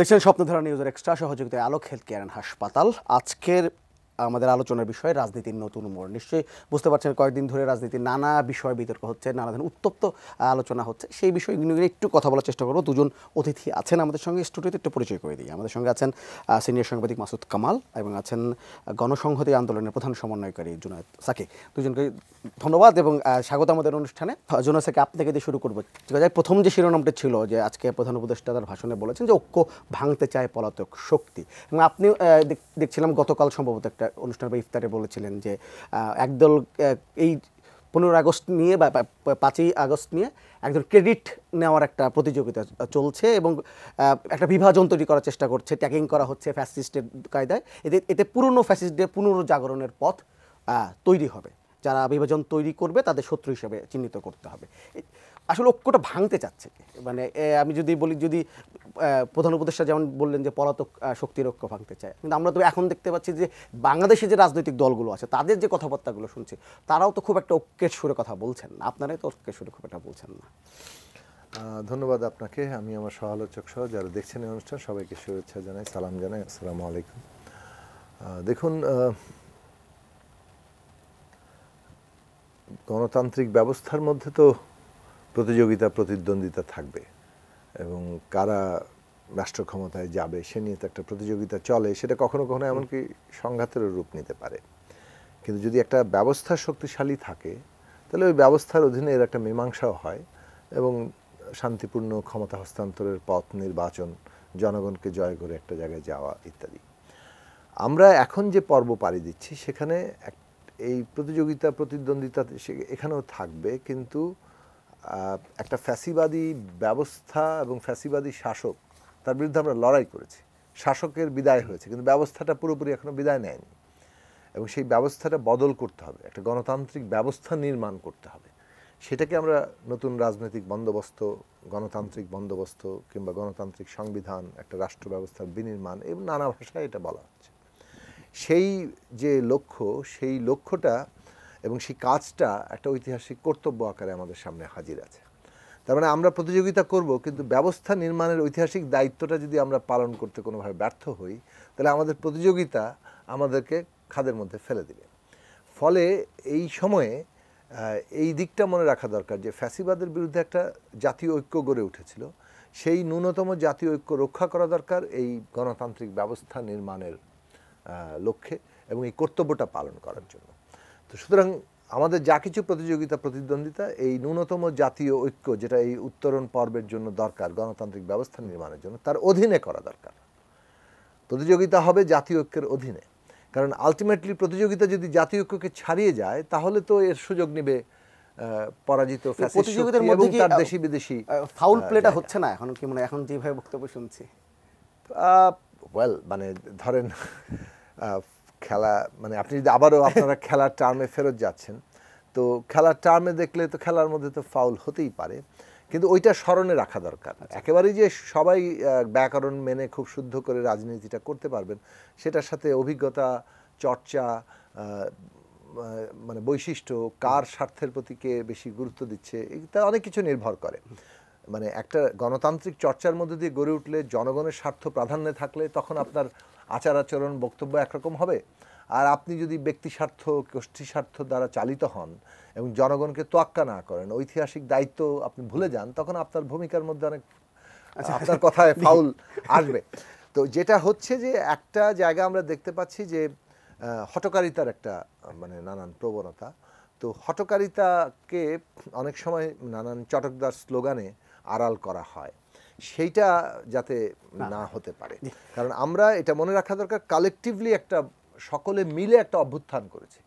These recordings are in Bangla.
দেখছেন স্বপ্নধারা নিউজের এক্সট্রা সহযোগিতায় আলোক হেলথ কেয়ার অ্যান্ড হাসপাতাল। আজকের আমাদের আলোচনার বিষয় রাজনীতির নতুন মোড়। নিশ্চয়ই বুঝতে পারছেন কয়েকদিন ধরে রাজনীতির নানা বিষয় বিতর্ক হচ্ছে, নানা ধরনের উত্তপ্ত আলোচনা হচ্ছে। সেই বিষয়গুলো নিয়ে একটু কথা বলার চেষ্টা করবো। দুজন অতিথি আছেন আমাদের সঙ্গে স্টুডিওতে, একটু পরিচয় করে দিই। আমাদের সঙ্গে আছেন সিনিয়র সাংবাদিক মাসুদ কামাল এবং আছেন গণসংহতি আন্দোলনের প্রধান সমন্বয়কারী জুনায়েদ সাকি। দুজনকে ধন্যবাদ এবং স্বাগত আমাদের অনুষ্ঠানে। জুনায়েদ সাকি, আপনাকে দিয়ে শুরু করবো। প্রথম যে শিরোনামটা ছিল যে আজকে প্রধান উপদেষ্টা তার ভাষণে বলেছেন যে ঐক্য ভাঙতে চায় পলাতক শক্তি, এবং আপনি দেখছিলাম গতকাল সম্ভবত একটা অনুষ্ঠান বা ইফতারে বলেছিলেন যে একদল এই 15 আগস্ট নিয়ে বা 5ই আগস্ট নিয়ে একদল ক্রেডিট নেওয়ার একটা প্রতিযোগিতা চলছে এবং একটা বিভাজন তৈরি করার চেষ্টা করছে, ট্যাগিং করা হচ্ছে ফ্যাসিস্টের কায়দায়। এতে পুরনো ফ্যাসিস্টদের পুনর্জাগরণের পথ তৈরি হবে। যারা বিভাজন তৈরি করবে তাদের শত্রু হিসেবে চিহ্নিত করতে হবে। আসলে ঐক্যটা ভাঙতে চাচ্ছে, মানে আমি যদি বলি, যদি প্রধান উপদেষ্টা যেমন বললেন যে পলাতক শক্তির ঐক্য ভাঙতে চায়, কিন্তু আমরা তো এখন দেখতে পাচ্ছি যে বাংলাদেশে যে রাজনৈতিক দলগুলো আছে তাদের যে কথাবার্তাগুলো শুনছি, তারাও তো খুব একটা ঐক্যের সুরে কথা বলছেন না। আপনারাই তো ঐক্যের সুরে খুব একটা বলছেন না। ধন্যবাদ আপনাকে। আমি আমার সহ-আলোচক সহ যারা দেখছেন এই অনুষ্ঠান সবাইকে শুভেচ্ছা জানাই, সালাম জানাই। আসসালামু আলাইকুম। দেখুন, গণতান্ত্রিক ব্যবস্থার মধ্যে তো প্রতিযোগিতা প্রতিদ্বন্দ্বিতা থাকবে এবং কারা রাষ্ট্র ক্ষমতায় যাবে সে নিয়ে তো একটা প্রতিযোগিতা চলে। সেটা কখনো কখনো এমনকি সংঘাতেরও রূপ নিতে পারে। কিন্তু যদি একটা ব্যবস্থা শক্তিশালী থাকে তাহলে ওই ব্যবস্থার অধীনে এর একটা মীমাংসাও হয় এবং শান্তিপূর্ণ ক্ষমতা হস্তান্তরের পথ, নির্বাচন, জনগণকে জয় করে একটা জায়গায় যাওয়া ইত্যাদি। আমরা এখন যে পর্ব পাড়ি দিচ্ছি সেখানে এই প্রতিযোগিতা প্রতিদ্বন্দ্বিতা এখানেও থাকবে, কিন্তু একটা ফ্যাসিবাদী ব্যবস্থা এবং ফ্যাসিবাদী শাসক, তার বিরুদ্ধে আমরা লড়াই করেছি। শাসকের বিদায় হয়েছে কিন্তু ব্যবস্থাটা পুরোপুরি এখনো বিদায় নেয়নি এবং সেই ব্যবস্থাটা বদল করতে হবে, একটা গণতান্ত্রিক ব্যবস্থা নির্মাণ করতে হবে। সেটাকে আমরা নতুন রাজনৈতিক বন্দোবস্ত, গণতান্ত্রিক বন্দোবস্ত কিংবা গণতান্ত্রিক সংবিধান, একটা রাষ্ট্র ব্যবস্থার বিনির্মাণ এবং নানা ভাষায় এটা বলা হচ্ছে। সেই যে লক্ষ্য, সেই লক্ষ্যটা এবং সেই কাজটা একটা ঐতিহাসিক কর্তব্য আকারে আমাদের সামনে হাজির আছে। তার মানে আমরা প্রতিযোগিতা করব, কিন্তু ব্যবস্থা নির্মাণের ঐতিহাসিক দায়িত্বটা যদি আমরা পালন করতে কোনোভাবে ব্যর্থ হই তাহলে আমাদের প্রতিযোগিতা আমাদেরকে খাদের মধ্যে ফেলে দিবে। ফলে এই সময়ে এই দিকটা মনে রাখা দরকার যে ফ্যাসিবাদের বিরুদ্ধে একটা জাতীয় ঐক্য গড়ে উঠেছিল, সেই ন্যূনতম জাতীয় ঐক্য রক্ষা করা দরকার এই গণতান্ত্রিক ব্যবস্থা নির্মাণের লক্ষ্যে এবং এই কর্তব্যটা পালন করার জন্য। তো সুতরাং আমাদের যা কিছু প্রতিযোগিতা প্রতিদ্বন্দ্বিতা এই ন্যূনতম জাতীয় ঐক্য, যেটা এই উত্তরণ পর্বের জন্য দরকার গণতান্ত্রিক ব্যবস্থা নির্মাণের জন্য, তার অধীনে করা দরকার। প্রতিযোগিতা হবে জাতীয় ঐক্যের অধীনে, কারণ আলটিমেটলি প্রতিযোগিতা যদি জাতীয় ঐক্যকে ছাড়িয়ে যায় তাহলে তো এর সুযোগ নেবে পরাজিত ফ্যাসিস্ট এবং তার দেশি বিদেশি। ফাউল প্লেটা হচ্ছে না এখন কি মনে, এখন যেভাবে বক্তব্য শুনছি? ওয়েল, মানে ধরেন খেলা, মানে আপনি যদি আবারও আপনারা খেলার টার্মে ফেরত যাচ্ছেন, তো খেলার টার্মে দেখলে তো খেলার মধ্যে তো ফাউল হতেই পারে, কিন্তু ওইটা স্মরণে রাখা দরকার। একেবারেই যে সবাই ব্যাকরণ মেনে খুব শুদ্ধ করে রাজনীতিটা করতে পারবেন সেটার সাথে অভিজ্ঞতা, চর্চা, মানে বৈশিষ্ট্য, কার স্বার্থের প্রতি কে বেশি গুরুত্ব দিচ্ছে, এটা অনেক কিছু নির্ভর করে। মানে একটা গণতান্ত্রিক চর্চার মধ্যে দিয়ে গড়ে উঠলে, জনগণের স্বার্থ প্রাধান্যে থাকলে তখন আপনার আচার আচরণ, বক্তব্য একরকম হবে। আর আপনি যদি ব্যক্তি স্বার্থ, গোষ্ঠী স্বার্থ দ্বারা চালিত হন এবং জনগণকে তোয়াক্কা না করেন, ঐতিহাসিক দায়িত্ব আপনি ভুলে যান, তখন আপনার ভূমিকার মধ্যে অনেক আপনার কথায় ফাউল আসবে। তো যেটা হচ্ছে যে একটা জায়গা আমরা দেখতে পাচ্ছি যে হঠকারিতার একটা মানে নানান প্রবণতা। তো হঠকারিতাকে অনেক সময় নানান চটকদার স্লোগানে আড়াল করা হয়, সেইটা যাতে না হতে পারে। কারণ আমরা এটা মনে রাখা দরকার, কালেকটিভলি একটা সকলে মিলে একটা অভ্যুত্থান করেছে।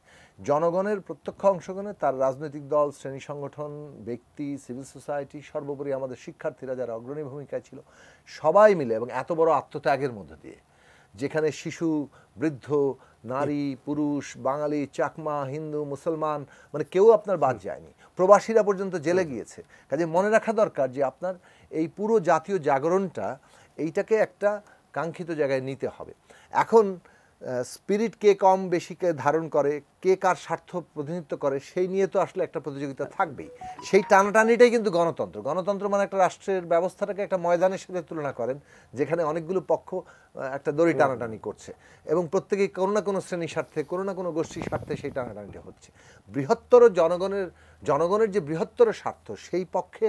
জনগণের প্রত্যক্ষ অংশগ্রহণে, তার রাজনৈতিক দল, শ্রেণী সংগঠন, ব্যক্তি, সিভিল সোসাইটি, সর্বোপরি আমাদের শিক্ষার্থীরা যারা অগ্রণী ভূমিকায় ছিল, সবাই মিলে এবং এত বড় আত্মত্যাগের মধ্যে দিয়ে, যেখানে শিশু, বৃদ্ধ, নারী, পুরুষ, বাঙালি, চাকমা, হিন্দু, মুসলমান, মানে কেউ আপনার বাদ যায়নি, প্রবাসীরা পর্যন্ত জেলে গিয়েছে। কাজে মনে রাখা দরকার যে আপনার এই পুরো জাতীয় জাগরণটা, এইটাকে একটা কাঙ্ক্ষিত জায়গায় নিতে হবে। এখন স্পিরিট কে কম বেশি কে ধারণ করে, কে কার স্বার্থ প্রতিনিধিত্ব করে, সেই নিয়ে তো আসলে একটা প্রতিযোগিতা থাকবেই। সেই টানাটানিটাই কিন্তু গণতন্ত্র। গণতন্ত্র মানে একটা রাষ্ট্রের ব্যবস্থাটাকে একটা ময়দানের সাথে তুলনা করেন, যেখানে অনেকগুলো পক্ষ একটা দড়ি টানাটানি করছে এবং প্রত্যেকেই কোনো না কোনো শ্রেণীর স্বার্থে, কোনো না কোনো গোষ্ঠীর স্বার্থে সেই টানাটানিটা হচ্ছে। বৃহত্তর জনগণের যে বৃহত্তর স্বার্থ, সেই পক্ষে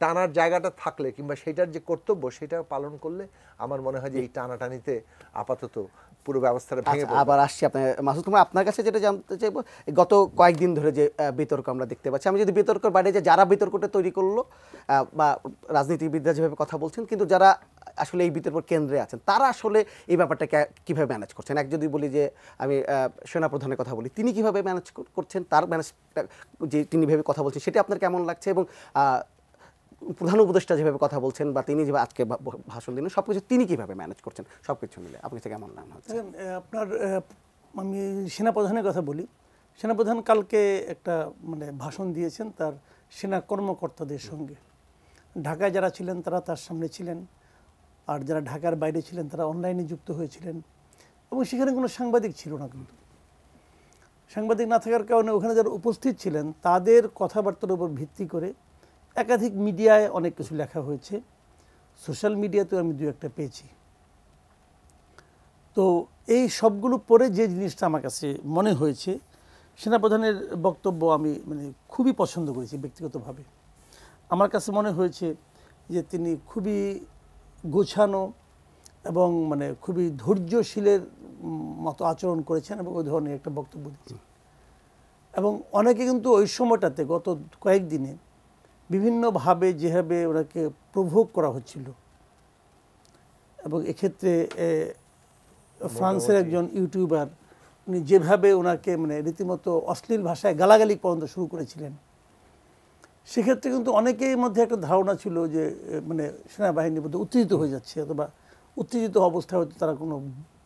টানার জায়গাটা থাকলে কিংবা সেইটার যে কর্তব্য সেটা পালন করলে আমার মনে হয় যে এই টানাটানিতে আপাতত পুরো ব্যবস্থাটা ভেঙে পড়বে। আবার আসছি আপনার মাসুদ কুমার, আপনার কাছে যেটা জানতে চাইবো, গত কয়েকদিন ধরে যে বিতর্ক আমরা দেখতে পাচ্ছি, আমি যদি বিতর্কের বাইরে যে যারা বিতর্কটা তৈরি করলো বা রাজনীতিবিদরা যেভাবে কথা বলছেন, কিন্তু যারা আসলে এই বিতর্ক কেন্দ্রে আছেন তারা আসলে এই ব্যাপারটাকে কীভাবে ম্যানেজ করছেন? এক যদি বলি যে আমি সেনাপ্রধানের কথা বলি, তিনি কিভাবে ম্যানেজ করছেন, তার ম্যানেজটা যে তিনি ভেবে কথা বলছেন সেটা আপনার কেমন লাগছে? এবং প্রধান উপদেষ্টা যেভাবে কথা বলছেন বা তিনি যেভাবে আজকে ভাষণ দিলেন, সব কিছু তিনি কীভাবে ম্যানেজ করছেন, সব কিছু মিলে আপনার কাছে কেমন মনে হচ্ছে? আপনার আমি সেনাপ্রধানের কথা বলি। সেনাপ্রধান কালকে একটা মানে ভাষণ দিয়েছেন তার সেনা কর্মকর্তাদের সঙ্গে। ঢাকায় যারা ছিলেন তারা তার সামনে ছিলেন, আর যারা ঢাকার বাইরে ছিলেন তারা অনলাইনে যুক্ত হয়েছিলেন, এবং সেখানে কোনো সাংবাদিক ছিল না। কিন্তু সাংবাদিক না থাকার কারণে ওখানে যারা উপস্থিত ছিলেন তাদের কথাবার্তার উপর ভিত্তি করে একাধিক মিডিয়ায় অনেক কিছু লেখা হয়েছে, সোশ্যাল মিডিয়াতেও আমি দু একটা পেয়েছি। তো এই সবগুলো পরে যে জিনিসটা আমার কাছে মনে হয়েছে, সেনাপ্রধানের বক্তব্য আমি মানে খুবই পছন্দ করেছি ব্যক্তিগতভাবে। আমার কাছে মনে হয়েছে যে তিনি খুবই গোছানো এবং মানে খুবই ধৈর্যশীলের মতো আচরণ করেছেন এবং ওই ধরনের একটা বক্তব্য দিয়েছেন। এবং অনেকে কিন্তু ওই সময়টাতে গত কয়েকদিনে বিভিন্নভাবে যেভাবে ওনাকে প্রভোগ করা হচ্ছিল, এবং এক্ষেত্রে ফ্রান্সের একজন ইউটিউবার উনি যেভাবে ওনাকে মানে রীতিমতো অশ্লীল ভাষায় গালাগালি পর্যন্ত শুরু করেছিলেন, সেক্ষেত্রে কিন্তু অনেকের মধ্যে একটা ধারণা ছিল যে মানে সেনাবাহিনীর মধ্যে উত্তেজিত হয়ে যাচ্ছে, অথবা উত্তেজিত অবস্থায় হয়তো তারা কোনো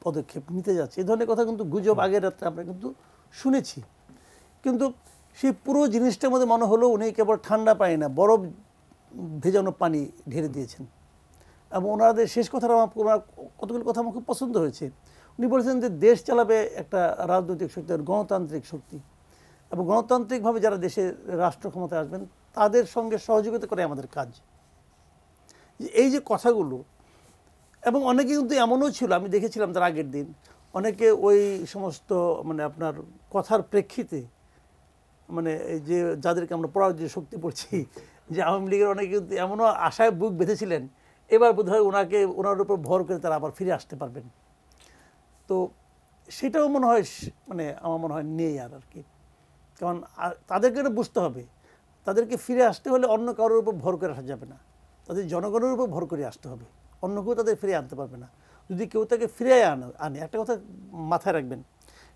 পদক্ষেপ নিতে যাচ্ছে। এই ধরনের কথা কিন্তু গুজব আগের রাত্রে আমরা কিন্তু শুনেছি। কিন্তু সেই পুরো জিনিসটার মধ্যে মনে হলো উনি কেবল ঠান্ডা পানি না, বরফ ভেজানো পানি ঢেলে দিয়েছেন। এবং ওনাদের শেষ কথাটা আমার কতগুলো কথা আমার খুব পছন্দ হয়েছে। উনি বলেছেন যে দেশ চালাবে একটা রাজনৈতিক শক্তি, গণতান্ত্রিক শক্তি, এবং গণতান্ত্রিকভাবে যারা দেশের রাষ্ট্র ক্ষমতায় আসবেন তাদের সঙ্গে সহযোগিতা করে আমাদের কাজ। এই যে কথাগুলো, এবং অনেকে কিন্তু এমনও ছিল, আমি দেখেছিলাম তার আগের দিন, অনেকে ওই সমস্ত মানে আপনার কথার প্রেক্ষিতে মানে এই যে যাদেরকে আমরা পরাজয় শক্তি পড়ছি, যে আওয়ামী লীগের অনেকে কিন্তু এমনও আশায় বুক বেঁধেছিলেন এবার বোধহয় ওনার উপর ভর করে তারা আবার ফিরে আসতে পারবেন। তো সেটাও মনে হয় মানে আমার মনে হয় নেই আর কি। কারণ তাদেরকে এটা বুঝতে হবে, তাদেরকে ফিরে আসতে হলে অন্য কারোর উপর ভর করে আসা যাবে না, তাদের জনগণের উপর ভর করে আসতে হবে। অন্য কেউ তাদের ফিরে আনতে পারবে না। যদি কেউ তাকে ফিরে আনে, একটা কথা মাথায় রাখবেন,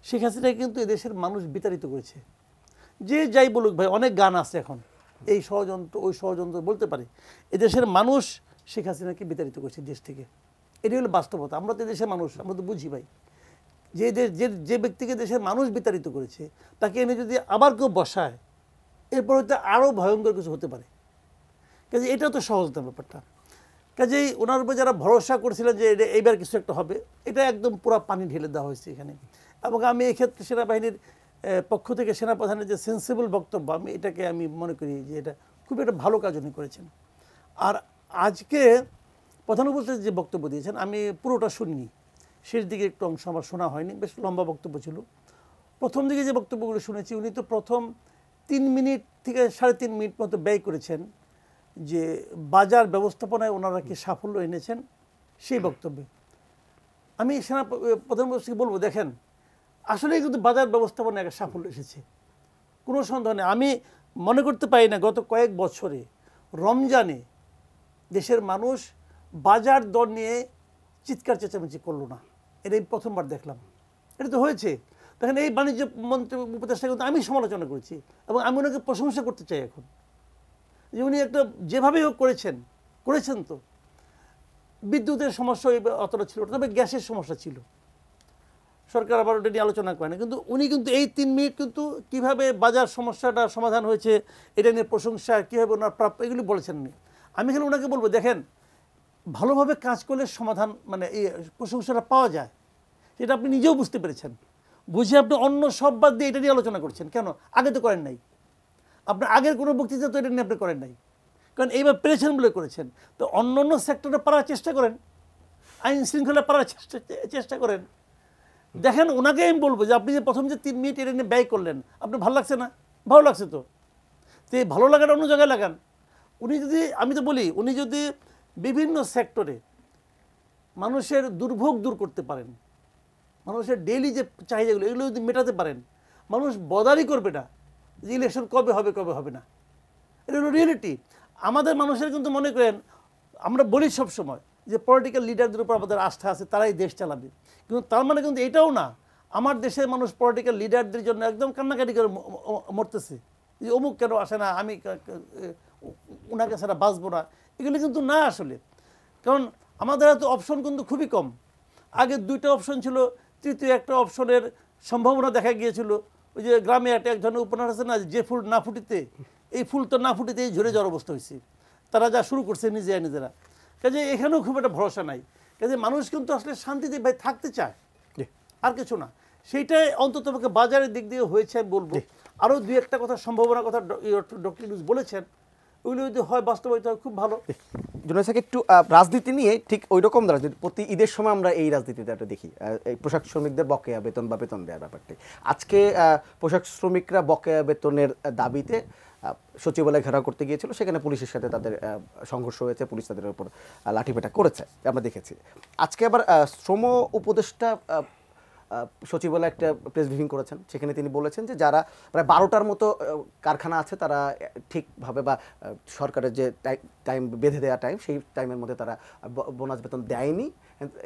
শেখ হাসিনা কিন্তু এদেশের মানুষ বিতাড়িত করেছে। যে যাই বলুক ভাই, অনেক গান আছে এখন, এই ষড়যন্ত্র ওই ষড়যন্ত্র বলতে পারে, এদেশের মানুষ শেখ হাসিনাকে বিতাড়িত করেছে দেশ থেকে। এটি হলো বাস্তবতা। আমরা তো দেশের মানুষ, আমরা তো বুঝি ভাই, যে ব্যক্তিকে দেশের মানুষ বিতাড়িত করেছে তাকে এনে যদি আবার কেউ বসায়, এরপর হয়তো আরও ভয়ঙ্কর কিছু হতে পারে। কাজে এটাও তো সহজ না ব্যাপারটা। কাজেই ওনার উপর যারা ভরসা করছিলেন যে এইবার কিছু একটা হবে, এটা একদম পুরো পানি ঢেলে দেওয়া হয়েছে এখানে। এবং আমি এক্ষেত্রে সেনাবাহিনীর পক্ষ থেকে সেনাপ্রধানের যে সেন্সিবল বক্তব্য, এটাকে আমি মনে করি যে এটা খুব একটা ভালো কাজ উনি করেছেন। আর আজকে প্রধান উপদেষ্টা যে বক্তব্য দিয়েছেন আমি পুরোটা শুনিনি, শেষ দিকে একটু অংশ আমার শোনা হয়নি, বেশ লম্বা বক্তব্য ছিল। প্রথম দিকে যে বক্তব্যগুলো শুনেছি, উনি তো প্রথম 3 মিনিট থেকে 3.5 মিনিট মতো ব্যয় করেছেন যে বাজার ব্যবস্থাপনায় ওনারা কি সাফল্য এনেছেন সেই বক্তব্যে। আমি প্রধান উপদেষ্টাকে বলবো, দেখেন আসলে কিন্তু বাজার ব্যবস্থাপনায় একটা সাফল্য এসেছে, কোনো সন্দেহ নেই। আমি মনে করতে পারি না গত কয়েক বছরে রমজানে দেশের মানুষ বাজার দর নিয়ে চিৎকার চেঁচামেচি করলো না, এটা আমি প্রথমবার দেখলাম। এটা তো হয়েছে। দেখেন এই বাণিজ্য মন্ত্রী উপদেষ্টা কিন্তু আমি সমালোচনা করেছি, এবং আমি ওনাকে প্রশংসা করতে চাই এখন, যে উনি একটা যেভাবে হোক করেছেন। তো বিদ্যুতের সমস্যা অতটা ছিল, তবে গ্যাসের সমস্যা ছিল, সরকার আবার ওটা নিয়ে আলোচনা করে না। কিন্তু উনি কিন্তু এই 3 মিনিট কিন্তু কীভাবে বাজার সমস্যাটা সমাধান হয়েছে এটা নিয়ে প্রশংসা, কীভাবে ওনার প্রাপ্য, এগুলি বলেছেন উনি। আমি এখানে ওনাকে বলবো, দেখেন ভালোভাবে কাজ করলে সমাধান মানে এই প্রশংসাটা পাওয়া যায়, সেটা আপনি নিজেও বুঝতে পেরেছেন। বুঝে আপনি অন্য সব বাদ দিয়ে এটা নিয়ে আলোচনা করছেন কেন? আগে তো করেন নাই। আপনার আগের কোনো বক্তৃতা তো এটা নিয়ে আপনি করেন নাই, কারণ এইবার পেরেছেন বলে করেছেন। তো অন্য অন্য সেক্টরে পারার চেষ্টা করেন, আইন শৃঙ্খলা পারার চেষ্টা করেন। দেখেন, ওনাকে আমি বলবো যে আপনি যে প্রথম যে 3 মিনিট এটা নিয়ে ব্যয় করলেন, আপনার ভালো লাগছে না? ভালো লাগছে তো এই ভালো লাগাটা অন্য জায়গায় লাগান। উনি যদি, আমি তো বলি, উনি যদি বিভিন্ন সেক্টরে মানুষের দুর্ভোগ দূর করতে পারেন, মানুষের ডেইলি যে চাহিদাগুলো এগুলো যদি মেটাতে পারেন, মানুষ বদারই করবে না যে ইলেকশন কবে হবে কবে হবে না। এটা হলো রিয়েলিটি। আমাদের মানুষের কিন্তু মনে করেন, আমরা বলি সব সময় যে পলিটিক্যাল লিডারদের উপর আমাদের আস্থা আছে, তারাই দেশ চালাবে, কিন্তু তার মানে কিন্তু এটাও না আমার দেশের মানুষ পলিটিক্যাল লিডারদের জন্য একদম কান্নাকাটি করে মরতেছে যে অমুক কেন আসে না, আমি ওনাকে ছাড়া বাঁচবো না। এগুলো কিন্তু না আসলে, কারণ আমাদের এত অপশন কিন্তু খুবই কম। আগে 2টা অপশন ছিল, তৃতীয় একটা অপশনের সম্ভাবনা দেখা গিয়েছিল। ওই যে গ্রামে একটা এক ধরনের উপন্যাস আছে না, যে ফুল না ফুটিতে, এই ফুল তো না ফুটিতেই ঝরে যাওয়ার অবস্থা হয়েছে। তারা যা শুরু করছে নিজেরা, কাজে এখানেও খুব একটা ভরসা নাই। কাজে মানুষ কিন্তু আসলে শান্তিতে ভাই থাকতে চায়, আর কিছু না। সেইটাই অন্তত বাজারের দিক দিয়ে হয়েছে আমি বলবো। আরও 2-1টা কথা, সম্ভাবনার কথা ডক্টর ইউনূস বলেছেন, ওইগুলো যদি হয় বাস্তবায়িত হয় খুব ভালো। জুনায়েদ স্যার, একটু রাজনীতি নিয়ে ঠিক ওই রকম রাজনীতি প্রতি ঈদের সময় আমরা এই রাজনীতিতে একটা দেখি, এই পোশাক শ্রমিকদের বকেয়া বেতন বা বেতন দেওয়ার ব্যাপারটি। আজকে পোশাক শ্রমিকরা বকেয়া বেতনের দাবিতে সচিবালয় ঘেরাও করতে গিয়েছিল, সেখানে পুলিশের সাথে তাদের সংঘর্ষ হয়েছে, পুলিশ তাদের উপর লাঠিপেটা করেছে, আমরা দেখেছি। আজকে আবার শ্রম উপদেষ্টা সচিবালয় একটা প্রেস ব্রিফিং করেছেন, সেখানে তিনি বলেছেন যে যারা প্রায় 12টার মতো কারখানা আছে তারা ঠিকভাবে বা সরকারের যে টাইম বেঁধে দেওয়া টাইম, সেই টাইমের মধ্যে তারা বোনাস বেতন দেয়নি,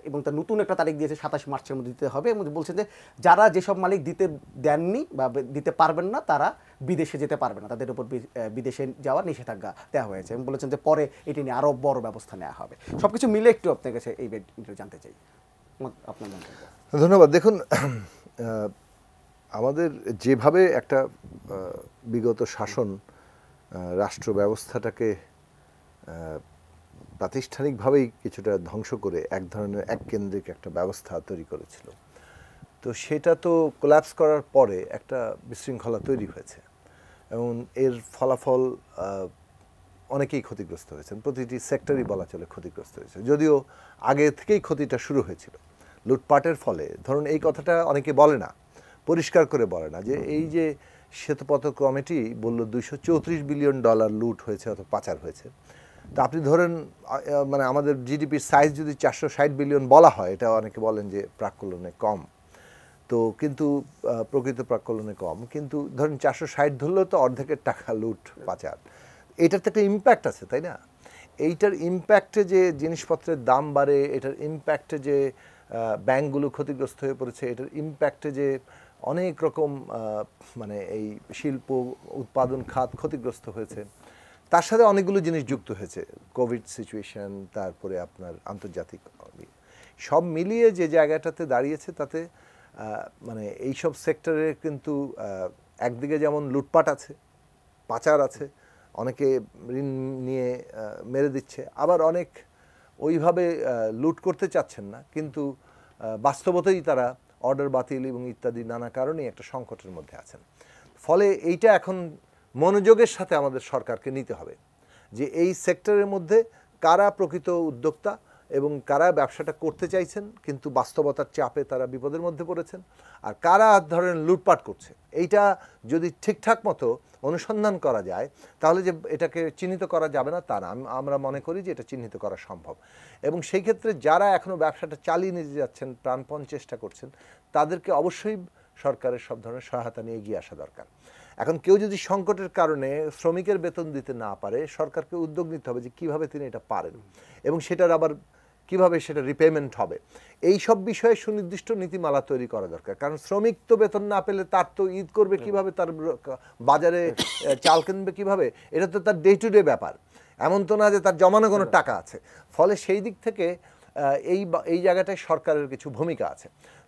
এবং তার নতুন একটা তারিখ দিয়েছে 27 মার্চের মধ্যে দিতে হবে। এবং বলছেন যে যারা যেসব মালিক দিতে দেননি বা দিতে পারবেন না তারা বিদেশে যেতে পারবে না, তাদের উপর বিদেশে যাওয়ার নিষেধাজ্ঞা দেওয়া হয়েছে, এবং বলেছেন যে পরে এটি নিয়ে আরও বড় ব্যবস্থা নেওয়া হবে। সব কিছু মিলে একটু আপনার কাছে এই জানতে চাই আপনার মন্তব্য। ধন্যবাদ। দেখুন, আমাদের যেভাবে একটা বিগত শাসন রাষ্ট্র ব্যবস্থাটাকে প্রাতিষ্ঠানিকভাবেই কিছুটা ধ্বংস করে এক ধরনের এককেন্দ্রিক একটা ব্যবস্থা তৈরি করেছিল, তো সেটা তো কোল্যাপস করার পরে একটা বিশৃঙ্খলা তৈরি হয়েছে, এবং এর ফলাফল অনেকেই ক্ষতিগ্রস্ত হয়েছেন। প্রতিটি সেক্টরই বলা চলে ক্ষতিগ্রস্ত হয়েছে, যদিও আগে থেকেই ক্ষতিটা শুরু হয়েছিল লুটপাটের ফলে। ধরুন, এই কথাটা অনেকে বলে না, পরিষ্কার করে বলে না, যে এই যে শ্বেতপত্র কমিটি বলল $234 বিলিয়ন লুট হয়েছে অথবা পাচার হয়েছে। তা আপনি ধরেন, মানে আমাদের জিডিপির সাইজ যদি 460 বিলিয়ন বলা হয়, এটা অনেকে বলেন যে প্রাক্কলনে কম, তো কিন্তু প্রকৃত প্রাক্কলনে কম, কিন্তু ধরেন 460 ধরলেও তো অর্ধেকের টাকা লুট পাচার। এটার তো একটা ইম্প্যাক্ট আছে, তাই না? এইটার ইম্প্যাক্টে যে জিনিসপত্রের দাম বাড়ে, এটার ইম্প্যাক্টে যে ব্যাংকগুলো ক্ষতিগ্রস্ত হয়ে পড়েছে, এটার ইম্প্যাক্টে যে অনেক রকম মানে এই শিল্প উৎপাদন খাত ক্ষতিগ্রস্ত হয়েছে, তার সাথে অনেকগুলো জিনিস যুক্ত হয়েছে, কোভিড সিচুয়েশন, তারপরে আপনার আন্তর্জাতিক, সব মিলিয়ে যে জায়গাটাতে দাঁড়িয়েছে তাতে মানে এইসব সেক্টরে কিন্তু একদিকে যেমন লুটপাট আছে, পাচার আছে, অনেকে ঋণ নিয়ে মেরে দিচ্ছে, আবার অনেক ওইভাবে লুট করতে চাচ্ছেন না, কিন্তু বাস্তবতেই তারা অর্ডার বাতিল এবং ইত্যাদি নানা কারণেই একটা সংকটের মধ্যে আছেন। ফলে এইটা এখন মনোযোগের সাথে আমাদের সরকারকে নিতে হবে যে এই সেক্টরের মধ্যে কারা প্রকৃত উদ্যোক্তা এবং কারা ব্যবসাটা করতে চাইছেন কিন্তু বাস্তবতার চাপে তারা বিপদের মধ্যে পড়েছেন, আর কারা ধরেন লুটপাট করছে। এইটা যদি ঠিকঠাক মতো অনুসন্ধান করা যায় তাহলে যে এটাকে চিহ্নিত করা যাবে না তা না, আমরা মনে করি যে এটা চিহ্নিত করা সম্ভব। এবং সেই ক্ষেত্রে যারা এখনও ব্যবসাটা চালিয়ে নিয়ে যাচ্ছেন, প্রাণপণ চেষ্টা করছেন, তাদেরকে অবশ্যই সরকারের সব ধরনের সহায়তা নিয়ে এগিয়ে আসা দরকার। এখন কেউ যদি সংকটের কারণে শ্রমিকের বেতন দিতে না পারে, সরকারকে উদ্যোগ নিতে হবে যে কীভাবে তিনি এটা পারেন এবং সেটার আবার কিভাবে সেটা রিপেমেন্ট হবে, এই সব বিষয়ে সুনির্দিষ্ট নীতিমালা তৈরি করা দরকার। কারণ শ্রমিক তো বেতন না পেলে তার তো ঈদ করবে কিভাবে, তার বাজারে চাল কিনবে কিভাবে, এটা তো তার ডে টু ডে ব্যাপার, এমন তো না যে তার জমানো কোনো টাকা আছে। ফলে সেই দিক থেকে এই জায়গাটায় সরকারের কিছু ভূমিকা আছে।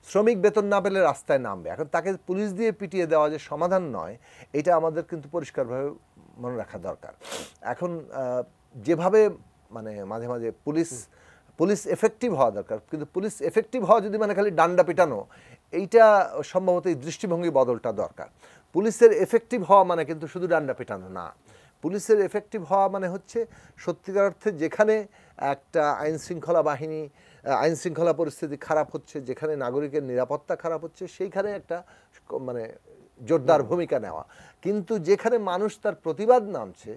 শ্রমিক বেতন না পেলে রাস্তায় নামবে, এখন তাকে পুলিশ দিয়ে পিটিয়ে দেওয়া যে সমাধান নয়, এটা আমাদের কিন্তু পরিষ্কারভাবে মনে রাখা দরকার। এখন যেভাবে মানে মাঝে মাঝে পুলিশ পুলিশ এফেক্টিভ হওয়া দরকার, কিন্তু পুলিশ এফেক্টিভ হওয়া যদি মানে খালি ডান্ডা পিটানো, এইটা সম্ভবত এই দৃষ্টিভঙ্গি বদলটা দরকার। পুলিশের এফেক্টিভ হওয়া মানে কিন্তু শুধু ডান্ডা পিটানো না। পুলিশের এফেক্টিভ হওয়া মানে হচ্ছে সত্যিকার অর্থে যেখানে একটা আইন শৃঙ্খলা পরিস্থিতি খারাপ হচ্ছে, যেখানে নাগরিকের নিরাপত্তা খারাপ হচ্ছে, সেইখানে একটা মানে জোরদার ভূমিকা নেওয়া। কিন্তু যেখানে মানুষ তার প্রতিবাদ নামছে,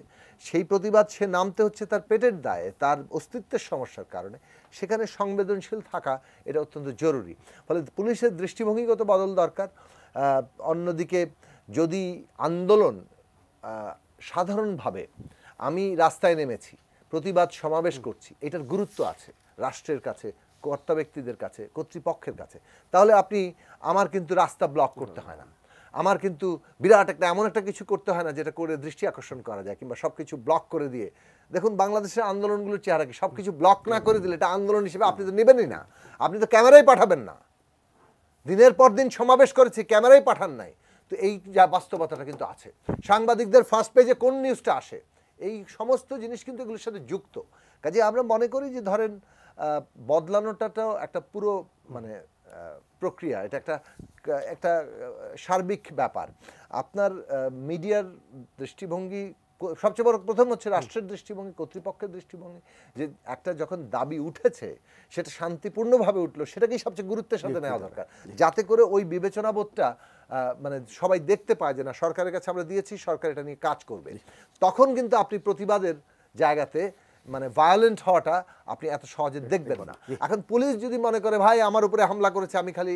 সেই প্রতিবাদ সে নামতে হচ্ছে তার পেটের দায়ে, তার অস্তিত্বের সমস্যার কারণে, সেখানে সংবেদনশীল থাকা এটা অত্যন্ত জরুরি। ফলে পুলিশের দৃষ্টিভঙ্গিগত বদল দরকার। অন্যদিকে যদি আন্দোলন সাধারণভাবে আমি রাস্তায় নেমেছি, প্রতিবাদ সমাবেশ করছি, এটার গুরুত্ব আছে রাষ্ট্রের কাছে, কর্তা ব্যক্তিদের কাছে, কর্তৃপক্ষের কাছে, তাহলে আমার কিন্তু রাস্তা ব্লক করতে হয় না, আমার কিন্তু বিরাট এমন একটা কিছু করতে হয় না যেটা করে দৃষ্টি আকর্ষণ করা যায়, কিংবা সব কিছু ব্লক করে দিয়ে। দেখুন বাংলাদেশের আন্দোলনগুলোর চেহারা কি, সব কিছু ব্লক না করে দিলে এটা আন্দোলন হিসেবে আপনি তো নেবেনই না, আপনি তো ক্যামেরাই পাঠাবেন না। দিনের পর দিন সমাবেশ করেছি, ক্যামেরাই পাঠান নাই। তো এই যা বাস্তবতাটা কিন্তু আছে। সাংবাদিকদের ফার্স্ট পেজে কোন নিউজটা আসে, এই সমস্ত জিনিস কিন্তু এগুলোর সাথে যুক্ত। কাজে আমরা মনে করি যে ধরেন বদলানোটাও একটা পুরো মানে প্রক্রিয়া, এটা একটা সার্বিক ব্যাপার। আপনার মিডিয়ার দৃষ্টিভঙ্গি সবচেয়ে বড়, প্রথম হচ্ছে রাষ্ট্রের দৃষ্টিভঙ্গি, কর্তৃপক্ষের দৃষ্টিভঙ্গি, যে একটা যখন দাবি উঠেছে সেটা শান্তিপূর্ণভাবে উঠলো, সেটাকেই সবচেয়ে গুরুত্বের সাথে নেওয়া দরকার, যাতে করে ওই বিবেচনাবোধটা মানে সবাই দেখতে পায় যে না, সরকারের কাছে আমরা দিয়েছি, সরকার এটা নিয়ে কাজ করবে। তখন কিন্তু আপনি প্রতিবাদের জায়গাতে মানে ভায়োলেন্ট হওয়াটা আপনি এত সহজে দেখবেন না। এখন পুলিশ যদি মনে করে ভাই আমার উপরে হামলা করেছে, আমি খালি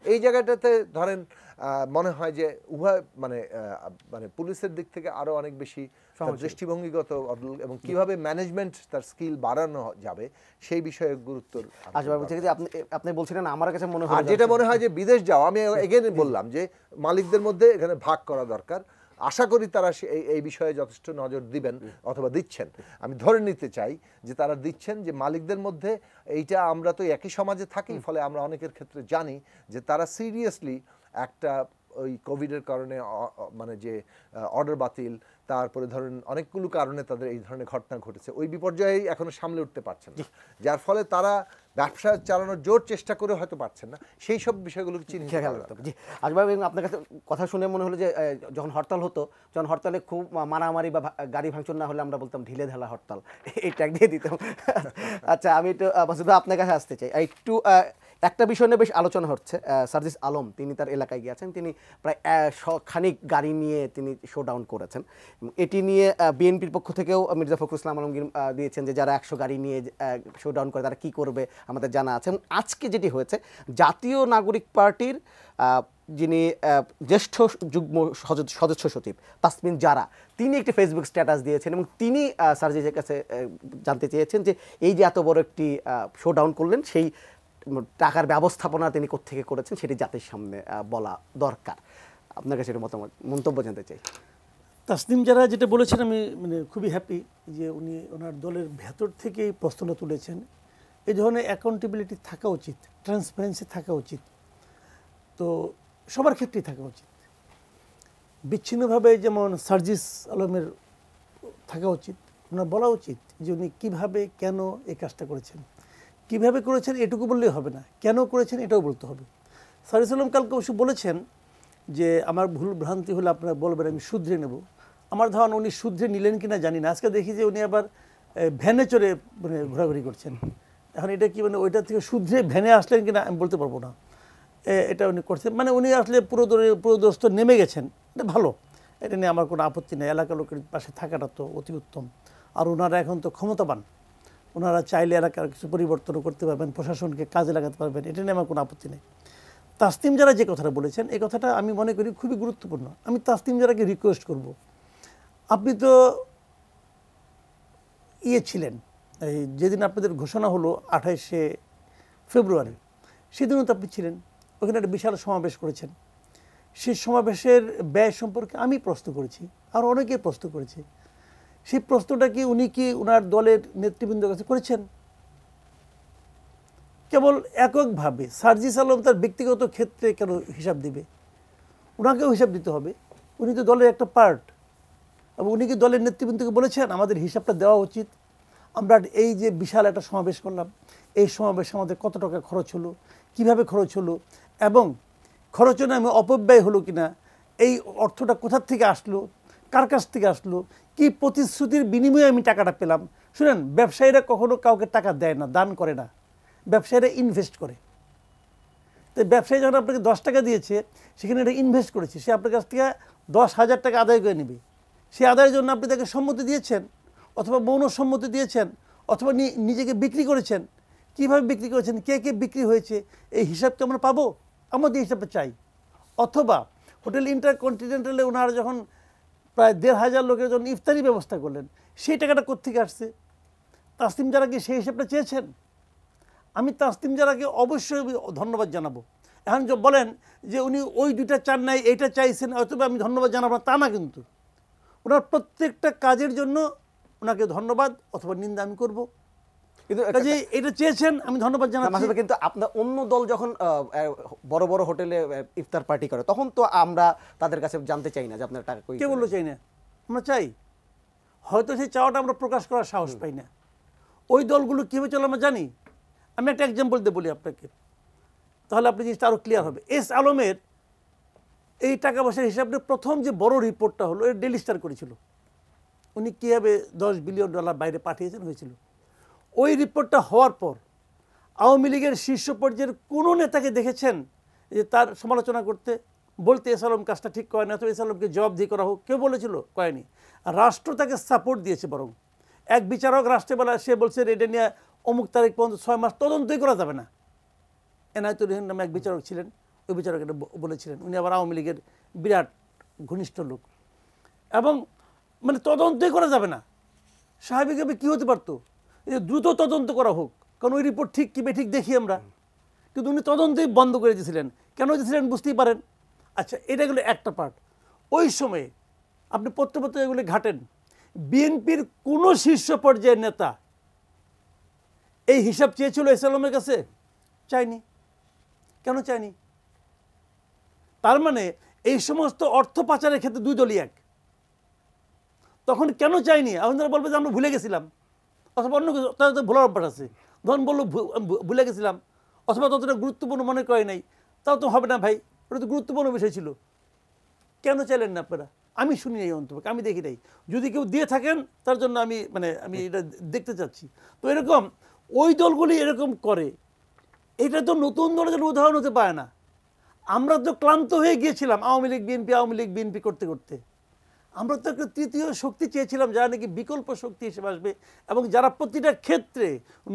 এই জায়গাটাতে ধরেন মনে হয় যে উভয় মানে পুলিশের দিক থেকে আরো অনেক বেশি দৃষ্টিভঙ্গিগত এবং কিভাবে ম্যানেজমেন্ট তার স্কিল বাড়ানো যাবে সেই বিষয়ে গুরুত্ব। আপনি বলছিলেন আমার কাছে মনে হয়, যেটা মনে হয় যে বিদেশ যাও, আমি এগেন বললাম যে মালিকদের মধ্যে এখানে ভাগ করা দরকার। আশা করি তারা এই বিষয়ে যথেষ্ট নজর দিবেন অথবা দিচ্ছেন। আমি ধরে নিতে চাই যে তারা দিচ্ছেন, যে মালিকদের মধ্যে এইটা, আমরা তো একই সমাজে থাকি, ফলে আমরা অনেকের ক্ষেত্রে জানি যে তারা সিরিয়াসলি একটা ওই কোভিডের কারণে মানে যে অর্ডার বাতিল, তারপরে ধরেন অনেকগুলো কারণে তাদের এই ধরনের ঘটনা ঘটেছে, ওই বিপর্যয়ে এখনো সামলে উঠতে পারছেন না, যার ফলে তারা ব্যবসা চালানোর জোর চেষ্টা করে হয়তো পারছেন না, সেই সব বিষয়গুলোকে চিন্তা করতে হবে। জি আজবাব, আপনার কাছে কথা শুনে মনে হলো যে যখন হরতাল হতো, যখন হরতালে খুব মারামারি বা গাড়ি ভাঙচুর না হলে আমরা বলতাম ঢিলে ঢালা হরতাল, এই ট্যাগ দিয়ে দিতাম। আচ্ছা, আমি একটু মাসুদ ভাই আপনার কাছে আসতে চাই। একটু একটা বিষয় নিয়ে বেশ আলোচনা হচ্ছে। সার্জিস আলম তিনি তার এলাকায় গিয়েছেন, তিনি প্রায় খানিক গাড়ি নিয়ে তিনি শোডাউন করেছেন। এটি নিয়ে বিএনপির পক্ষ থেকেও মির্জা ফখরুল ইসলাম আলমগীর দিয়েছেন যে যারা 100 গাড়ি নিয়ে শোডাউন করে তারা কী করবে আমাদের জানা আছে। এবং আজকে যেটি হয়েছে, জাতীয় নাগরিক পার্টির যিনি জ্যেষ্ঠ যুগ্ম সদস্য সচিব তাসমিন জারা, তিনি একটি ফেসবুক স্ট্যাটাস দিয়েছেন এবং তিনি সার্জিসের কাছে জানতে চেয়েছেন যে এই যে এত বড় একটি শোডাউন করলেন, সেই টাকার ব্যবস্থাপনা তিনি কোত্থেকে করেছেন সেটি জাতির সামনে বলা দরকার। আপনার কাছে এটা মন্তব্য জানতে চাই। তাসনিম যারা যেটা বলেছেন, আমি মানে খুবই হ্যাপি যে উনি ওনার দলের ভেতর থেকেই প্রশ্নটা তুলেছেন। এই ধরনের অ্যাকাউন্টেবিলিটি থাকা উচিত, ট্রান্সপারেন্সি থাকা উচিত, তো সবার ক্ষেত্রেই থাকা উচিত। বিচ্ছিন্নভাবে যেমন সার্জিস আলমের থাকা উচিত, ওনার বলা উচিত যে উনি কীভাবে কেন এই কাজটা করেছেন, কীভাবে করেছেন এটুকু বললেই হবে না, কেন করেছেন এটাও বলতে হবে। সার্জিস আলম কালকে অবশ্য বলেছেন যে আমার ভুল ভ্রান্তি হলে আপনারা বলবেন, আমি শুধরে নেব। আমার ধারণা উনি শুধরে নিলেন কিনা জানি না। আজকে দেখি যে উনি আবার ভ্যানে চড়ে মানে ঘোরাঘুরি করছেন। এখন এটা কি মানে ওইটা থেকে শুধরে ভ্যানে আসলেন কিনা আমি বলতে পারবো না। এটা উনি করছেন, মানে উনি আসলে পুরোদস্ত নেমে গেছেন, এটা ভালো, এটা নিয়ে আমার কোনো আপত্তি নেই। এলাকার লোকের পাশে থাকাটা তো অতি উত্তম। আর ওনারা এখন তো ক্ষমতাবান, ওনারা চাইলে এলাকার কিছু পরিবর্তনও করতে পারবেন, প্রশাসনকে কাজে লাগাতে পারবেন, এটা নিয়ে আমার কোনো আপত্তি নেই। তাসনিম যারা যে কথাটা বলেছেন, এই কথাটা আমি মনে করি খুবই গুরুত্বপূর্ণ। আমি তাসনিম যারাকে রিকোয়েস্ট করব, আপনি তো ছিলেন এই যেদিন আপনাদের ঘোষণা হলো 28শে ফেব্রুয়ারি, সেদিনও তো আপনি ছিলেন, ওখানে একটা বিশাল সমাবেশ করেছেন। সেই সমাবেশের ব্যয় সম্পর্কে আমি প্রশ্ন করেছি, আর অনেকে প্রশ্ন করেছে। সেই প্রশ্নটা কি উনি কি ওনার দলের নেতৃবৃন্দের কাছে করেছেন? কেবল এককভাবে সার্জিস আলম তার ব্যক্তিগত ক্ষেত্রে কেন হিসাব দিবে? ওনাকেও হিসাব দিতে হবে, উনি তো দলের একটা পার্ট। এবং উনি কি দলের নেতৃবৃন্দকে বলেছেন আমাদের হিসাবটা দেওয়া উচিত, আমরা এই যে বিশাল একটা সমাবেশ করলাম, এই সমাবেশে আমাদের কত টাকা খরচ হলো, কিভাবে খরচ হলো, এবং খরচের নামে অপব্যয় হলো কিনা, এই অর্থটা কোথার থেকে আসলো, কার কাছ থেকে আসলো, কি প্রতিশ্রুতির বিনিময়ে আমি টাকাটা পেলাম। শুনেন, ব্যবসায়ীরা কখনো কাউকে টাকা দেয় না, দান করে না, ব্যবসায়ীরা ইনভেস্ট করে। তো ব্যবসায়ী যখন আপনাকে 10 টাকা দিয়েছে, সেখানে এটা ইনভেস্ট করেছে, সে আপনার কাছ থেকে 10,000 টাকা আদায় করে নেবে। সে আদায়ের জন্য আপনি তাকে সম্মতি দিয়েছেন, অথবা মৌন সম্মতি দিয়েছেন, অথবা নিজেকে বিক্রি করেছেন। কিভাবে বিক্রি করেছেন, কে কে বিক্রি হয়েছে, এই হিসাবকে আমরা পাবো, আমাদের হিসাবটা চাই। অথবা হোটেল ইন্টারকন্টিনেন্টালে ওনারা যখন প্রায় 1,500 লোকের জন্য ইফতারি ব্যবস্থা করলেন, সেই টাকাটা কোত্থেকে আসছে? তাসলিম জারাকে সেই হিসাবটা চেয়েছেন? আমি তাসলিম জারাকে অবশ্যই ধন্যবাদ জানাবো। এখন বলেন যে উনি ওই দুইটা চান নাই, এইটা চাইছেন, অথবা আমি ধন্যবাদ জানাবো, তা না। কিন্তু ওনার প্রত্যেকটা কাজের জন্য ওনাকে ধন্যবাদ অথবা নিন্দা আমি করব। কিন্তু কাজে এটা চেয়েছেন, আমি ধন্যবাদ জানাচ্ছি। কিন্তু আপনার অন্য দল যখন বড় বড় হোটেলে ইফতার পার্টি করে, তখন তো আমরা তাদের কাছে জানতে চাই না যে আপনার টাকা কই। কে বললো চাই না? আমরা চাই। হয়তো সেই চাওয়াটা আমরা প্রকাশ করার সাহস পাই না। ওই দলগুলো কীভাবে চলে আমরা জানি। আমি একটা এক্সাম্পল দিয়ে বলি আপনাকে, তাহলে আপনি জিনিসটা আরও ক্লিয়ার হবে। এস আলমের এই টাকা পয়সার হিসাবে প্রথম যে বড় রিপোর্টটা হলো, এটা ডেইলি স্টার করেছিল। উনি কীভাবে $10 বিলিয়ন বাইরে পাঠিয়েছেন হয়েছিল। ওই রিপোর্টটা হওয়ার পর আওয়ামী লীগের শীর্ষ পর্যায়ের কোনো নেতাকে দেখেছেন যে তার সমালোচনা করতে, বলতে এস আলম কাজটা ঠিক করে না, তো এস আলমকে জবাবদিহি করা হোক? কেউ বলেছিল? করেনি। রাষ্ট্র তাকে সাপোর্ট দিয়েছে। বরং এক বিচারক রাষ্ট্রে বলা, সে বলছে এটা নিয়ে অমুক তারিখ পর্যন্ত 6 মাস তদন্তই করা যাবে না। এনায়েতুর রহিম নামে এক বিচারক ছিলেন, ওই বিচারক এটা বলেছিলেন। উনি আবার আওয়ামী লীগের বিরাট ঘনিষ্ঠ লোক, এবং মানে তদন্তই করা যাবে না। স্বাভাবিকভাবে কী হতে পারতো, যে দ্রুত তদন্ত করা হোক, কারণ ওই রিপোর্ট ঠিক কি বেঠিক দেখি আমরা। কিন্তু উনি তদন্তই বন্ধ করে দিয়েছিলেন। কেন দিয়েছিলেন বুঝতেই পারেন। আচ্ছা, এটা গেলো একটা পার্ট। ওই সময়ে আপনি পত্রপত্র এগুলো ঘাটেন, বিএনপির কোনো শীর্ষ পর্যায়ের নেতা এই হিসাব চেয়েছিল এস আলমের কাছে? চাইনি। কেন চাইনি? তার মানে এই সমস্ত অর্থ পাচারের ক্ষেত্রে দুই দলই এক। তখন কেন চাইনি? এখন তারা বলবে যে আমরা ভুলে গেছিলাম, অথবা অন্য কিছু, তাদের তো ভোলার অভ্যাস আছে। ধরুন বললো ভুলে গেছিলাম, অথবা ততটা গুরুত্বপূর্ণ মনে করে নাই, তাও তো হবে না ভাই, ওটা তো গুরুত্বপূর্ণ বিষয় ছিল। কেন চাইলেন না আপনারা? আমি শুনি নাই, অন্তত আমি দেখি নাই। যদি কেউ দিয়ে থাকেন তার জন্য আমি এটা দেখতে চাচ্ছি। তো এরকম ওই দলগুলি এরকম করে, এটা তো নতুন দলের জন্য উদাহরণ হতে পারে না। আমরা তো ক্লান্ত হয়ে গিয়েছিলাম আওয়ামী লীগ বিএনপি করতে করতে। আমরা তো একটা তৃতীয় শক্তি চেয়েছিলাম, যারা নাকি বিকল্প শক্তি হিসেবে আসবে এবং যারা প্রতিটা ক্ষেত্রে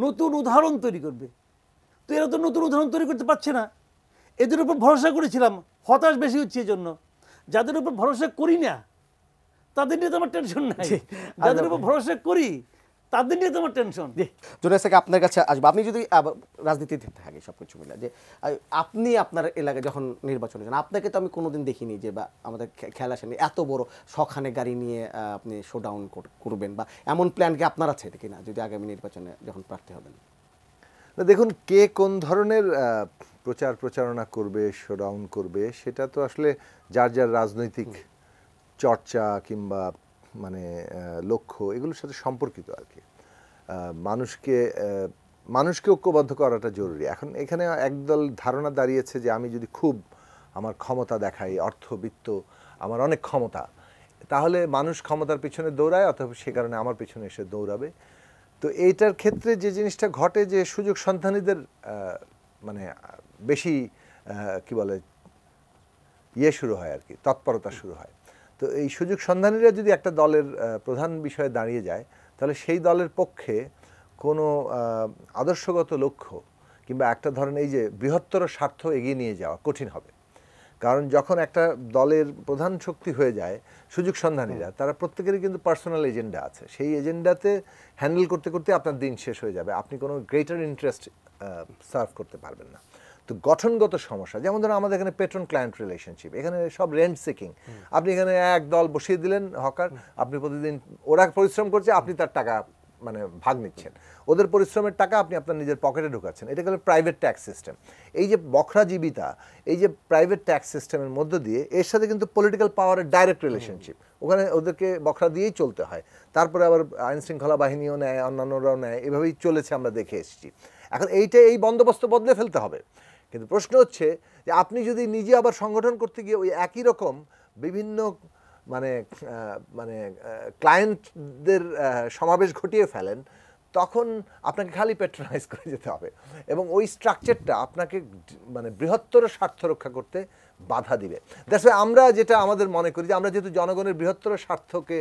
নতুন উদাহরণ তৈরি করবে। তো এরা তো নতুন উদাহরণ তৈরি করতে পারছে না। এদের উপর ভরসা করেছিলাম, হতাশ বেশি হচ্ছে এই জন্য। যাদের উপর ভরসা করি না তাদের নিয়ে তো আমার টেনশন নাই, যাদের উপর ভরসা করি তাদের নিয়ে তোমার টেনশন। জুনায়েদ স্যার, আপনার কাছে আসবো। আপনি যদি রাজনীতিতে থাকে সব কিছু মিলে, যে আপনি আপনার এলাকায় যখন নির্বাচনে যান, আপনাকে তো আমি কোনোদিন দেখিনি যে, বা আমাদের খেয়াল আসেনি এত বড় শখানে গাড়ি নিয়ে আপনি শোডাউন করবেন, বা এমন প্ল্যান কি আপনার আছে কিনা যদি আগামী নির্বাচনে যখন প্রার্থী হবেন? দেখুন, কে কোন ধরনের প্রচারণা করবে, শোডাউন করবে, সেটা তো আসলে যার যার রাজনৈতিক চর্চা কিংবা মানে লক্ষ্য, এগুলোর সাথে সম্পর্কিত আর কি। মানুষকে ঐক্যবদ্ধ করাটা জরুরি। এখন এখানে একদল ধারণা দাঁড়িয়েছে যে আমি যদি খুব আমার ক্ষমতা দেখাই, অর্থবিত্ত, আমার অনেক ক্ষমতা, তাহলে মানুষ ক্ষমতার পিছনে দৌড়ায়, অথবা সে কারণে আমার পিছনে এসে দৌড়াবে। তো এইটার ক্ষেত্রে যে জিনিসটা ঘটে, যে সুযোগ সন্ধানীদের মানে বেশি কি বলে শুরু হয় আর কি, তৎপরতা শুরু হয়। তো এই সুযোগ সন্ধানীরা যদি একটা দলের প্রধান বিষয়ে দাঁড়িয়ে যায়, তাহলে সেই দলের পক্ষে কোনো আদর্শগত লক্ষ্য কিংবা একটা ধরনের এই যে বৃহত্তর স্বার্থ এগিয়ে নিয়ে যাওয়া কঠিন হবে। কারণ যখন একটা দলের প্রধান শক্তি হয়ে যায় সুযোগ সন্ধানীরা, তারা প্রত্যেকেরই কিন্তু পার্সোনাল এজেন্ডা আছে। সেই এজেন্ডাতে হ্যান্ডেল করতে করতে আপনার দিন শেষ হয়ে যাবে, আপনি কোনো গ্রেটার ইন্টারেস্ট সার্ভ করতে পারবেন না। তো গঠনগত সমস্যা, যেমন ধরুন আমাদের এখানে পেট্রন ক্লায়েন্ট রিলেশনশিপ, এখানে সব রেন্ট সিকিং। আপনি এখানে এক দল বসিয়ে দিলেন হকার, আপনি প্রতিদিন, ওরা পরিশ্রম করছে, আপনি তার টাকা মানে ভাগ নিচ্ছেন, ওদের পরিশ্রমের টাকা আপনি আপনার নিজের পকেটে ঢোকাচ্ছেন। এটা হলো প্রাইভেট ট্যাক্স সিস্টেম। এই যে বখরাজীবিতা, এই যে প্রাইভেট ট্যাক্স সিস্টেমের মধ্য দিয়ে এর সাথে কিন্তু পলিটিক্যাল পাওয়ারের ডাইরেক্ট রিলেশনশিপ, ওখানে ওদেরকে বখরা দিয়েই চলতে হয়। তারপরে আবার আইন শৃঙ্খলা বাহিনীও নেয়, অন্যান্যরাও নেয়, এভাবেই চলেছে, আমরা দেখে এসেছি। এখন এই বন্দোবস্ত বদলে ফেলতে হবে। কিন্তু প্রশ্ন হচ্ছে যে আপনি যদি নিজে আবার সংগঠন করতে গিয়ে ওই একই রকম বিভিন্ন মানে মানে ক্লায়েন্টদের সমাবেশ ঘটিয়ে ফেলেন, তখন আপনাকে খালি প্যাট্রোনাইজ করে যেতে হবে এবং ওই স্ট্রাকচারটা আপনাকে মানে বৃহত্তর স্বার্থ রক্ষা করতে বাধা দিবে। দ্যাটস ওয়াই আমরা যেটা আমাদের মনে করি যে আমরা যেহেতু জনগণের বৃহত্তর স্বার্থকে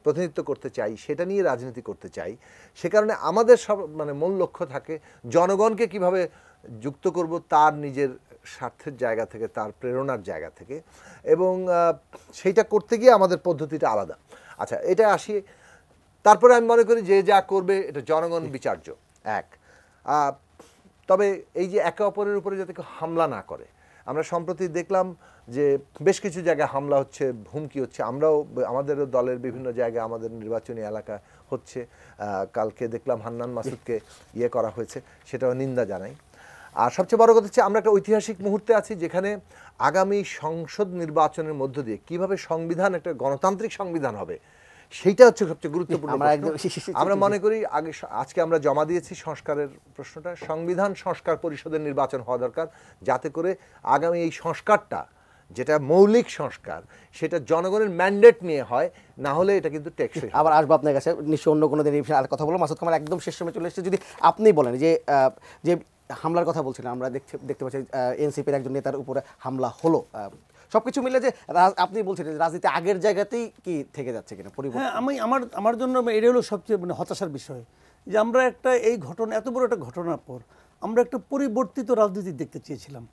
প্রতিনিধিত্ব করতে চাই, সেটা নিয়ে রাজনীতি করতে চাই, সে কারণে আমাদের সব মানে মূল লক্ষ্য থাকে জনগণকে কিভাবে যুক্ত করব তার নিজের স্বার্থের জায়গা থেকে, তার প্রেরণার জায়গা থেকে, এবং সেইটা করতে গিয়ে আমাদের পদ্ধতিটা আলাদা। আচ্ছা, এটা আসি। তারপরে আমি মনে করি যে যা করবে এটা জনগণ বিচার্য এক। তবে এই যে একে অপরের উপরে যাতে কেউ হামলা না করে, আমরা সম্প্রতি দেখলাম যে বেশ কিছু জায়গায় হামলা হচ্ছে, হুমকি হচ্ছে। আমরাও আমাদেরও দলের বিভিন্ন জায়গায় আমাদের নির্বাচনী এলাকা হচ্ছে। কালকে দেখলাম হান্নান মাসুদকে ইয়ে করা হয়েছে, সেটাও নিন্দা জানাই। আর সবচেয়ে বড় কথা হচ্ছে আমরা একটা ঐতিহাসিক মুহূর্তে আছি, যেখানে আগামী সংসদ নির্বাচনের মধ্য দিয়ে কিভাবে সংবিধান একটা গণতান্ত্রিক সংবিধান হবে, সেইটা হচ্ছে সবচেয়ে গুরুত্বপূর্ণ। আমরা মনে করি আজকে আমরা জমা দিয়েছি সংস্কারের প্রশ্নটা, সংবিধান সংস্কার পরিষদের নির্বাচন হওয়া দরকার, যাতে করে আগামী এই সংস্কারটা, যেটা মৌলিক সংস্কার, সেটা জনগণের ম্যান্ডেট নিয়ে হয়, না হলে এটা কিন্তু টেকসই। আবার আসবো আপনার কাছে নিশ্চয় অন্য কোনো দিন এই বিষয়ে আর কথা বলবো। মাসুদ কামাল, একদম শেষ সময় চলে এসেছে, যদি আপনি বলেন যে যে হামলার কথা বলছিলেন, আমরা দেখতে পাচ্ছি এনসিপির একজন নেতার উপরে হামলা হলো, সবকিছু মিলে যে আপনি বলছেন যে রাজনীতি আগের জায়গাতেই কি থেকে যাচ্ছে কিনা পরিবর্তন? হ্যাঁ, আমার জন্য এটা হলো সবচেয়ে মানে হতাশার বিষয় যে আমরা একটা এই ঘটনা, এত বড় একটা ঘটনার পর আমরা একটা পরিবর্তিত রাজনীতি দেখতে চেয়েছিলাম।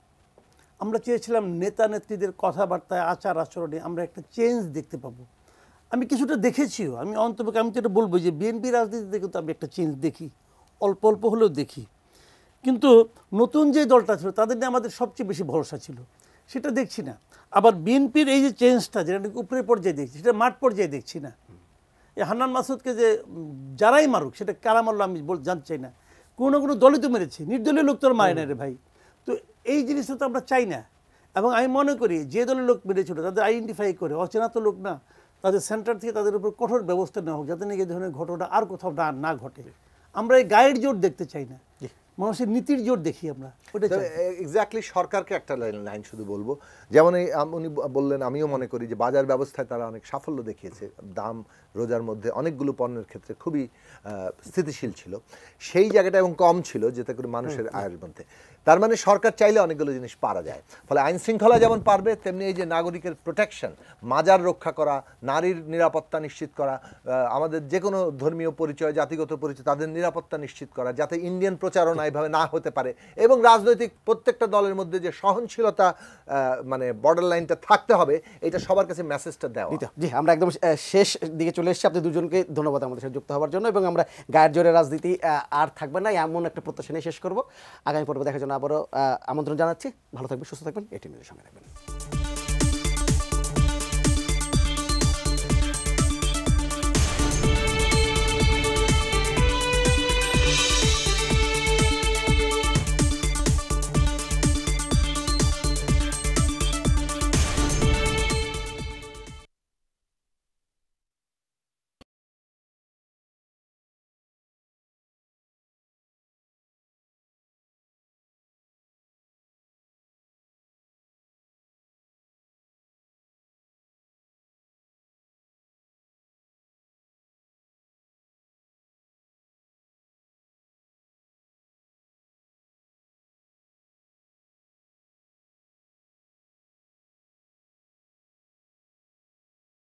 আমরা চেয়েছিলাম নেতা নেত্রীদের কথাবার্তায়, আচার আচরণে আমরা একটা চেঞ্জ দেখতে পাবো। আমি কিছুটা দেখেছিও। আমি অন্তপক্ষে আমি তো এটা বলবো যে বিএনপি রাজনীতিতে কিন্তু আমি একটা চেঞ্জ দেখি, অল্প অল্প হলেও দেখি। কিন্তু নতুন যে দলটা ছিল তাদের নিয়ে আমাদের সবচেয়ে বেশি ভরসা ছিল, সেটা দেখছি না। আবার বিএনপির এই যে চেঞ্জটা, যেটা উপরে পর্যায়ে দেখছি, সেটা মাঠ পর্যায়ে দেখছি না। এই হান্নান মাসুদকে যে যারাই মারুক, সেটা কারা মারলো আমি জানতে চাই না, কোনো না কোনো দলই তো মেরেছে, নির্দলীয় লোক তো মারে না রে ভাই। তো এই জিনিসটা তো আমরা চাই না। এবং আমি মনে করি যে দলের লোক মেরেছিল তাদের আইডেন্টিফাই করে, অচেনা তো লোক না, তাদের সেন্টার থেকে তাদের উপর কঠোর ব্যবস্থা নেওয়া হোক, যাতে নাকি এই ধরনের ঘটনা আর কোথাও না ঘটে। আমরা এই গাইড জোট দেখতে চাই না, মানুষের নীতির জোট দেখি আমরা। এক্স্যাক্টলি। সরকারকে একটা লাইন শুধু বলবো, যেমন উনি বললেন, আমিও মনে করি যে বাজার ব্যবস্থায় তারা অনেক সাফল্য দেখিয়েছে, দাম রোজার মধ্যে অনেকগুলো পণ্যের ক্ষেত্রে খুবই স্থিতিশীল ছিল সেই জায়গাটা, এবং কম ছিল যেতে করে মানুষের আয়ের মধ্যে। তার মানে সরকার চাইলে অনেকগুলো জিনিস পারা যায়। ফলে আইন শৃঙ্খলা যেমন পারবে, তেমনি এই যে নাগরিকের প্রোটেকশন, মাজার রক্ষা করা, নারীর নিরাপত্তা নিশ্চিত করা, আমাদের যে কোনো ধর্মীয় পরিচয়, জাতিগত পরিচয়, তাদের নিরাপত্তা নিশ্চিত করা, যাতে ইন্ডিয়ান প্রচারণা এভাবে না হতে পারে, এবং রাজনৈতিক প্রত্যেকটা দলের মধ্যে যে সহনশীলতা মানে বর্ডার লাইনটা থাকতে হবে, এটা সবার কাছে মেসেজটা দেওয়া। জি, আমরা একদম শেষ দিকে চলে এসেছি। আপনি দুজনকে ধন্যবাদ আমাদের সাথে যুক্ত হওয়ার জন্য, এবং আমরা গায়ের জোরে রাজনীতি আর থাকবে না এমন একটা প্রত্যাশা নিয়ে শেষ করবো। আগামী পর্ব দেখার জন্য আবারও আমন্ত্রণ জানাচ্ছি। ভালো থাকবেন, সুস্থ থাকবেন, এটি নিউজের সঙ্গে থাকবেন।